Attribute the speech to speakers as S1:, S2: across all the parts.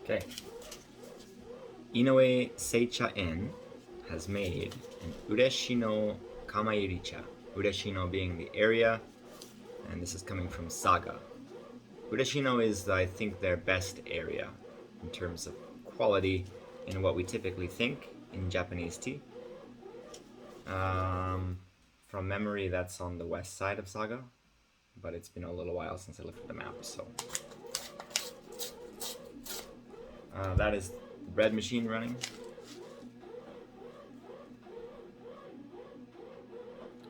S1: Okay. Inoue SeichaEn has made an Ureshino Kamairicha. Ureshino being the area, and this is coming from Saga. Ureshino is, I think, their best area in terms of quality and what we typically think in Japanese tea. From memory, that's on the west side of Saga, but it's been a little while since I looked at the map, so. That is the bread machine running.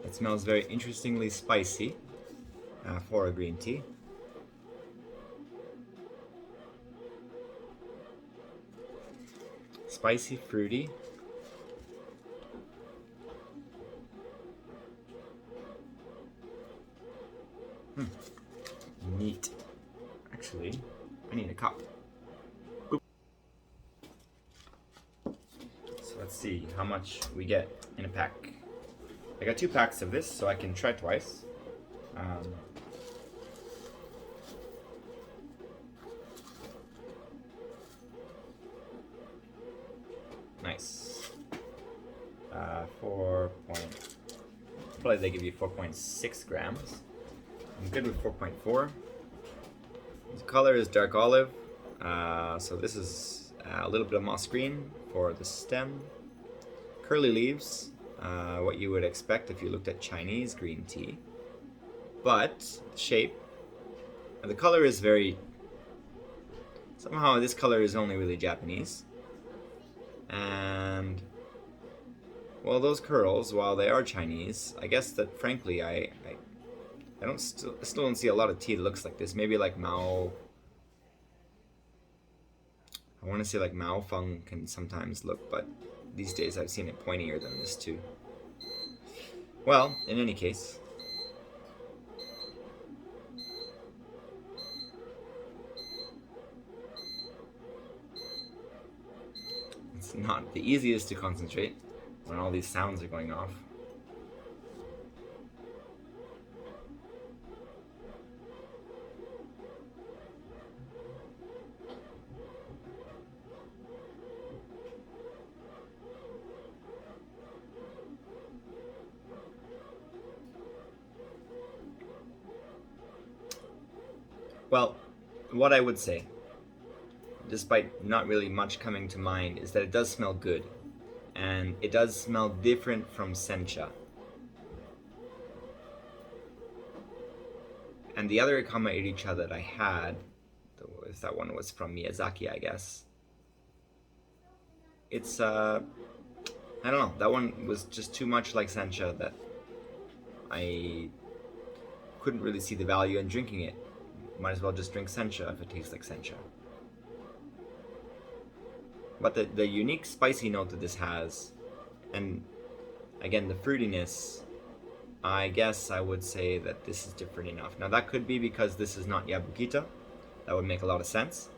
S1: It smells very interestingly spicy for a green tea. Spicy, fruity. Neat. Actually, I need a cup. Boop. So let's see how much we get in a pack. I got 2 packs of this, so I can try twice. Nice. Probably they give you 4.6 grams. I'm good with 4.4. The color is dark olive. So this is a little bit of moss green for the stem. Curly leaves, what you would expect if you looked at Chinese green tea. But the shape, the color is very, somehow this color is only really Japanese. And, well, those curls, while they are Chinese, I guess that frankly I still don't see a lot of tea that looks like this. Maybe like Mao. I want to say like Mao Feng can sometimes look, but these days I've seen it pointier than this too. Well, in any case, it's not the easiest to concentrate when all these sounds are going off. Well, what I would say, despite not really much coming to mind, is that it does smell good. And it does smell different from sencha. And the other Kamairicha that I had, if that one was from Miyazaki, I guess, it's, I don't know, that one was just too much like sencha that I couldn't really see the value in drinking it. Might as well just drink sencha if it tastes like sencha. But the unique spicy note that this has, and again the fruitiness, I guess I would say that this is different enough. Now that could be because this is not Yabukita. That would make a lot of sense.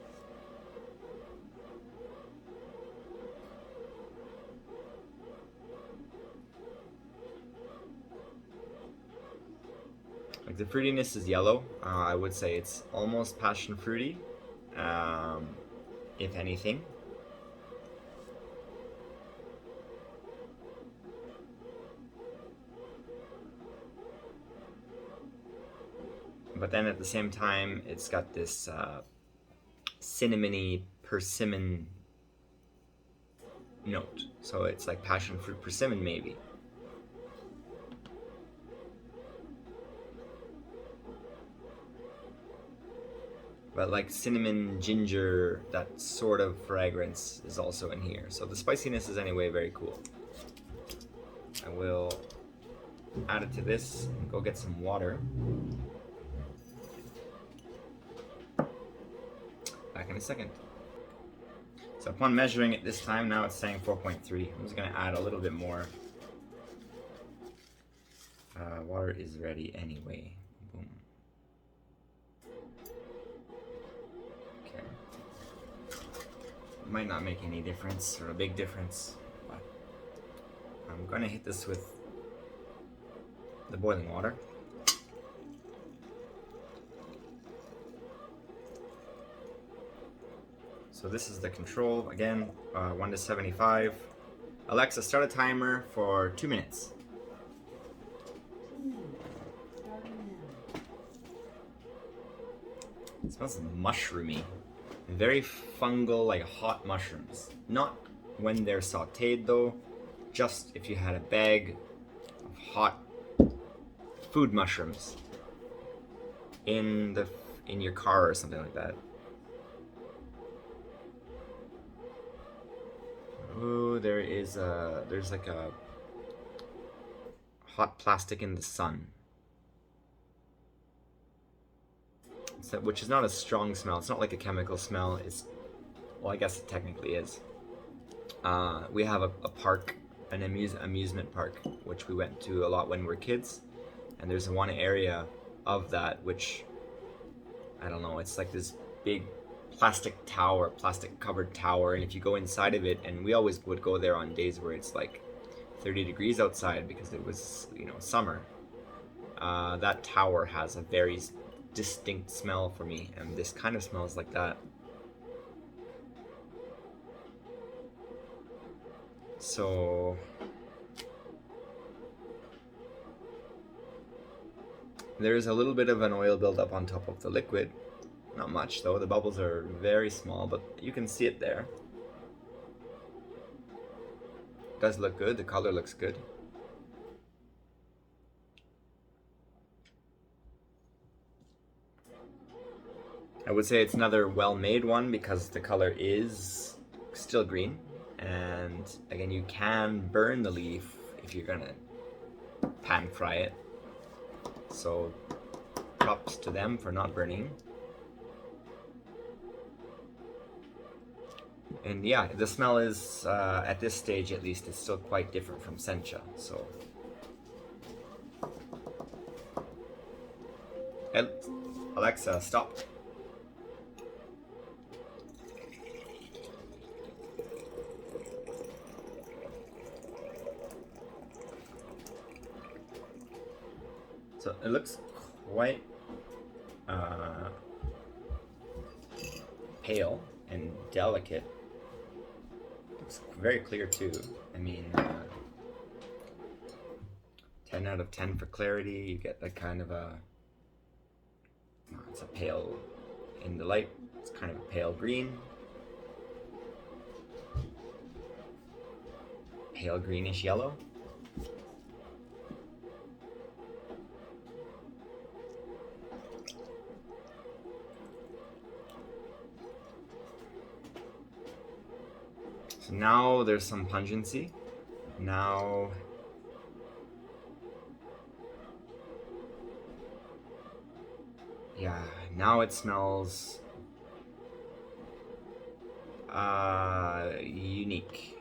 S1: Like the fruitiness is yellow. I would say it's almost passion fruity, if anything. But then at the same time, it's got this cinnamony persimmon note. So it's like passion fruit persimmon maybe. But like cinnamon, ginger, that sort of fragrance is also in here. So the spiciness is anyway very cool. I will add it to this and go get some water. Back in a second. So upon measuring it this time, now it's saying 4.3. I'm just gonna add a little bit more. Water is ready anyway. Boom. Okay. Might not make any difference or a big difference, but I'm gonna hit this with the boiling water. So this is the control, again, 1 to 75. Alexa, start a timer for 2 minutes. It smells mushroomy. Very fungal, like hot mushrooms. Not when they're sauteed though, just if you had a bag of hot food mushrooms in your car or something like that. Ooh, there's like a hot plastic in the sun. Which is not a strong smell. It's not like a chemical smell. It's, well, I guess it technically is. We have a park, an amusement park, which we went to a lot when we were kids. And there's one area of that which, I don't know, it's like this big plastic covered tower. And if you go inside of it, and we always would go there on days where it's like 30 degrees outside because it was, summer. That tower has a very distinct smell for me, and this kind of smells like that. So there's a little bit of an oil buildup on top of the liquid. Not much though, the bubbles are very small, but you can see it there. It does look good, the color looks good. I would say it's another well-made one because the color is still green, and again, you can burn the leaf if you're gonna pan fry it. So props to them for not burning. And yeah, the smell is, at this stage at least, it's still quite different from Sencha. So Alexa, stop. So it looks quite pale and delicate. It's very clear too. I mean, 10 out of 10 for clarity. You get that kind of it's a pale, in the light, it's kind of a pale green. Pale greenish yellow. So now there's some pungency. Now it smells unique.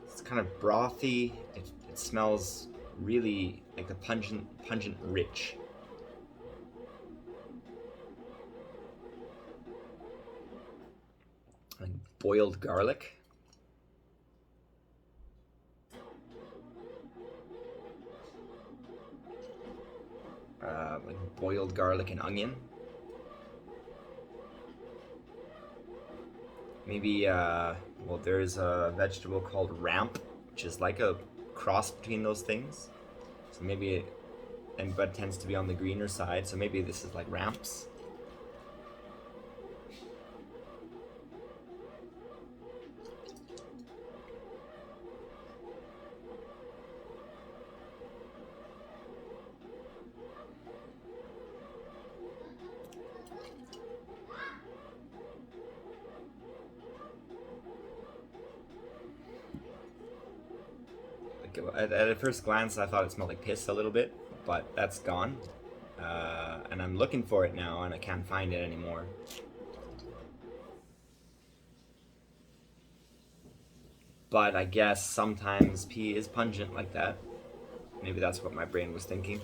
S1: It's kind of brothy. It smells really like the pungent rich. Like boiled garlic. Like boiled garlic and onion. Maybe, well, there's a vegetable called ramp, which is like a cross between those things. So maybe, but it tends to be on the greener side, so maybe this is like ramps. At first glance, I thought it smelled like piss a little bit, but that's gone. And I'm looking for it now, and I can't find it anymore. But I guess sometimes pee is pungent like that. Maybe that's what my brain was thinking.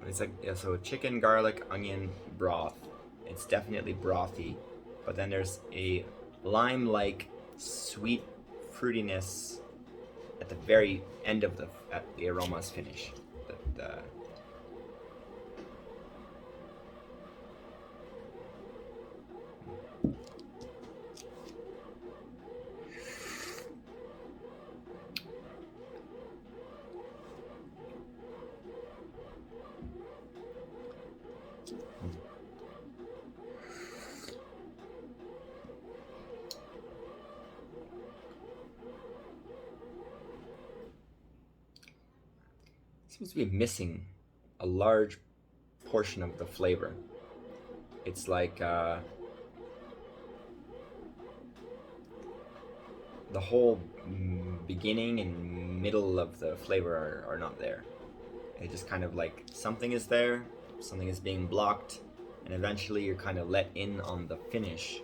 S1: It's like, yeah, so chicken, garlic, onion, broth. It's definitely brothy. but then there's a lime-like sweet fruitiness at the very end of the aroma's finish. Seems to be missing a large portion of the flavor. It's like the whole beginning and middle of the flavor are not there. It just kind of like something is there, something is being blocked, and eventually you're kind of let in on the finish.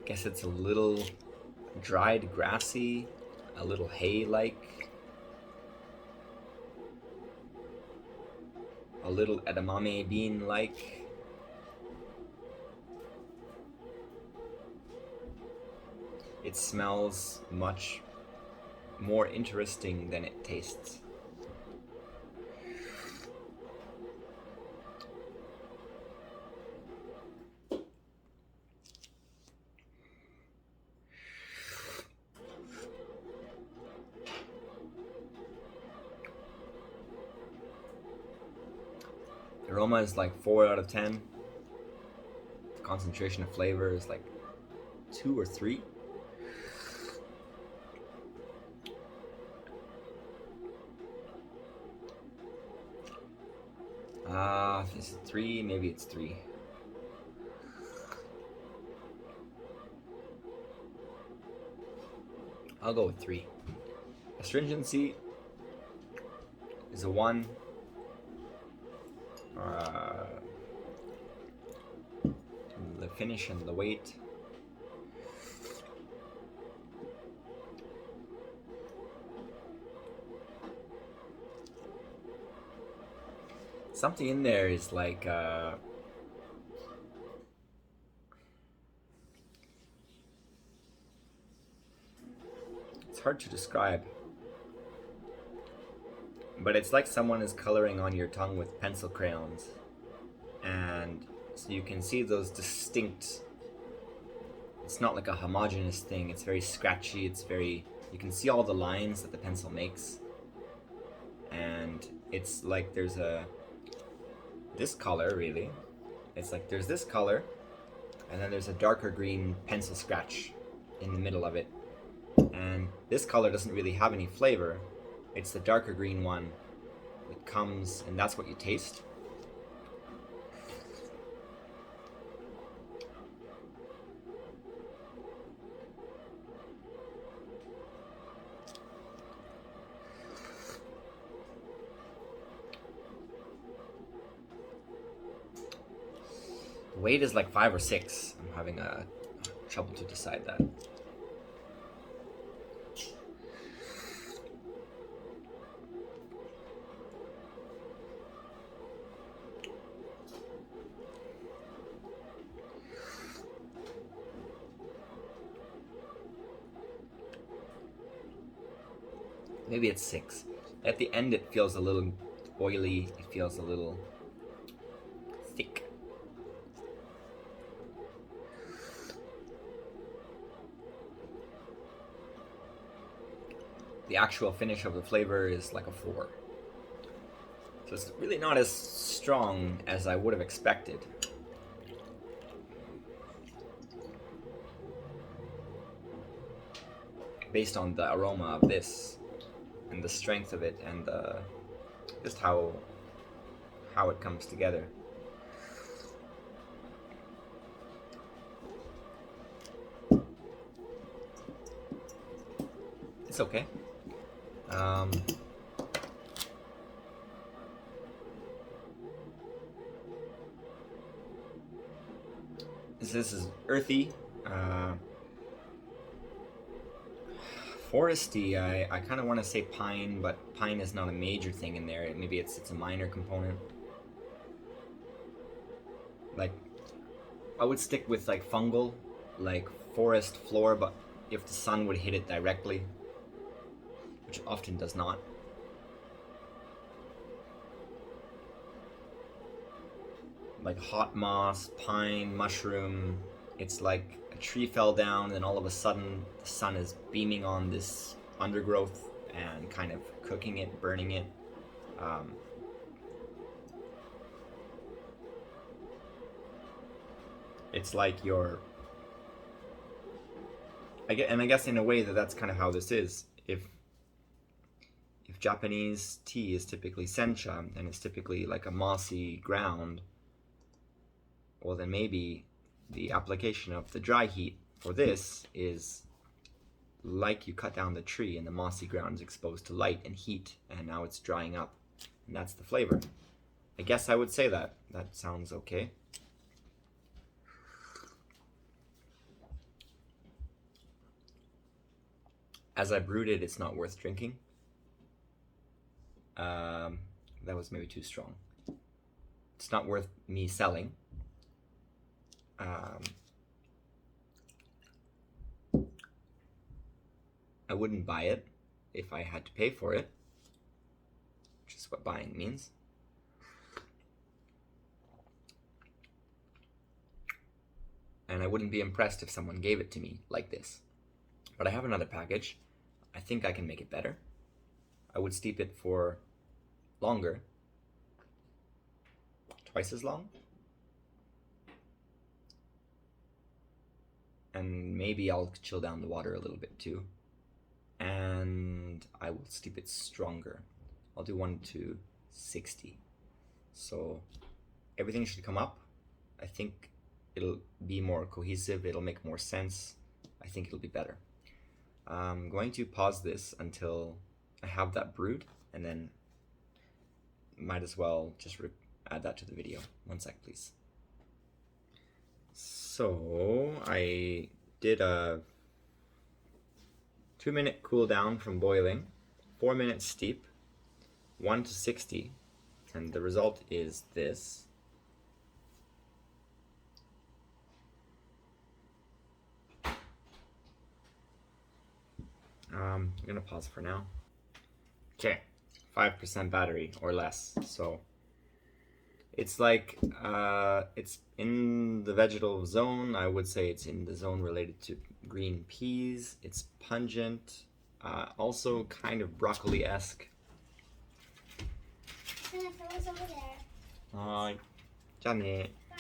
S1: I guess it's a little dried grassy, a little hay-like, a little edamame bean-like. It smells much more interesting than it tastes. The aroma is like 4 out of 10. The concentration of flavor is like 2 or 3. Is it 3? Maybe it's 3. I'll go with 3. Astringency is a 1. The finish and the weight. Something in there is like it's hard to describe, but it's like someone is coloring on your tongue with pencil crayons, and so you can see those distinct, it's not like a homogeneous thing, it's very scratchy, you can see all the lines that the pencil makes, and it's like there's this color, really. It's like there's this color, and then there's a darker green pencil scratch in the middle of it. And this color doesn't really have any flavor. It's the darker green one that comes, and that's what you taste. Weight is like 5 or 6. I'm having trouble to decide that. Maybe it's 6. At the end it feels a little oily, it feels a little thick. The actual finish of the flavor is like a 4. So it's really not as strong as I would have expected. Based on the aroma of this and the strength of it and just how it comes together. It's okay. This is earthy, foresty, I kind of want to say pine, but pine is not a major thing in there. Maybe it's a minor component. Like, I would stick with like fungal, like forest floor, but if the sun would hit it directly, which it often does not. Like hot moss, pine, mushroom, it's like a tree fell down and all of a sudden the sun is beaming on this undergrowth and kind of cooking it, burning it. It's like your... I guess in a way that's kind of how this is. If Japanese tea is typically sencha and it's typically like a mossy ground, well then maybe the application of the dry heat for this is like you cut down the tree and the mossy ground is exposed to light and heat and now it's drying up, and that's the flavor. I guess I would say that. That sounds okay. As I brewed it, it's not worth drinking. That was maybe too strong. It's not worth me selling. I wouldn't buy it if I had to pay for it, which is what buying means. And I wouldn't be impressed if someone gave it to me like this. But I have another package. I think I can make it better. I would steep it for longer. Twice as long. And maybe I'll chill down the water a little bit too. And I will steep it stronger. I'll do 1 to 60. So everything should come up. I think it'll be more cohesive. It'll make more sense. I think it'll be better. I'm going to pause this until I have that brewed, and then might as well just add that to the video. 1 sec, please. So I did a 2-minute cool down from boiling, 4 minutes steep, 1 to 60, and the result is this. I'm gonna pause for now. Okay, 5% battery or less. So it's like it's in the vegetable zone. I would say it's in the zone related to green peas. It's pungent, also kind of broccoli-esque.
S2: Someone's over there.
S1: Hi, Johnny.
S2: Bye.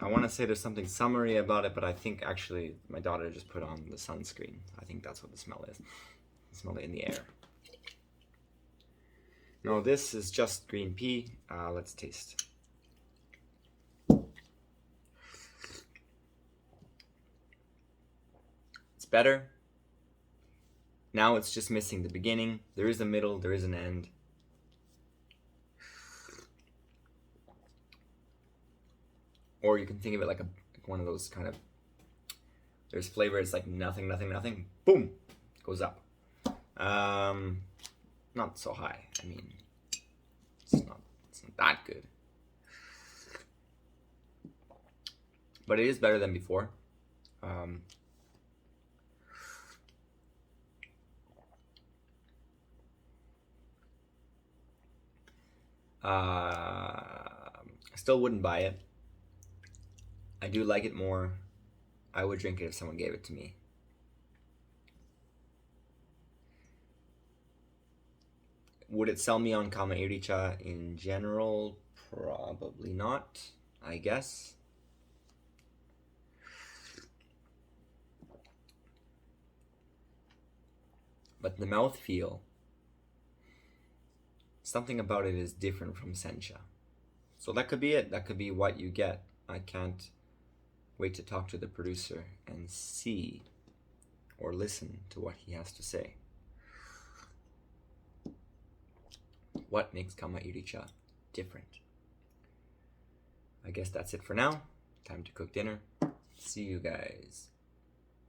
S1: I want to say there's something summery about it, but I think actually my daughter just put on the sunscreen. I think that's what the smell is. I smell it in the air. No, this is just green pea. Let's taste. It's better. Now it's just missing the beginning. There is a middle, there is an end. Or you can think of it like one of those kind of, there's flavor, it's like nothing, nothing, nothing, boom, goes up. Not so high. I mean, it's not that good. But it is better than before. I still wouldn't buy it. I do like it more. I would drink it if someone gave it to me. Would it sell me on Kamairicha in general? Probably not, I guess. But the mouthfeel, something about it is different from sencha. So that could be it. That could be what you get. I can't wait to talk to the producer and see or listen to what he has to say. What makes Kamairicha different? I guess that's it for now. Time to cook dinner. See you guys.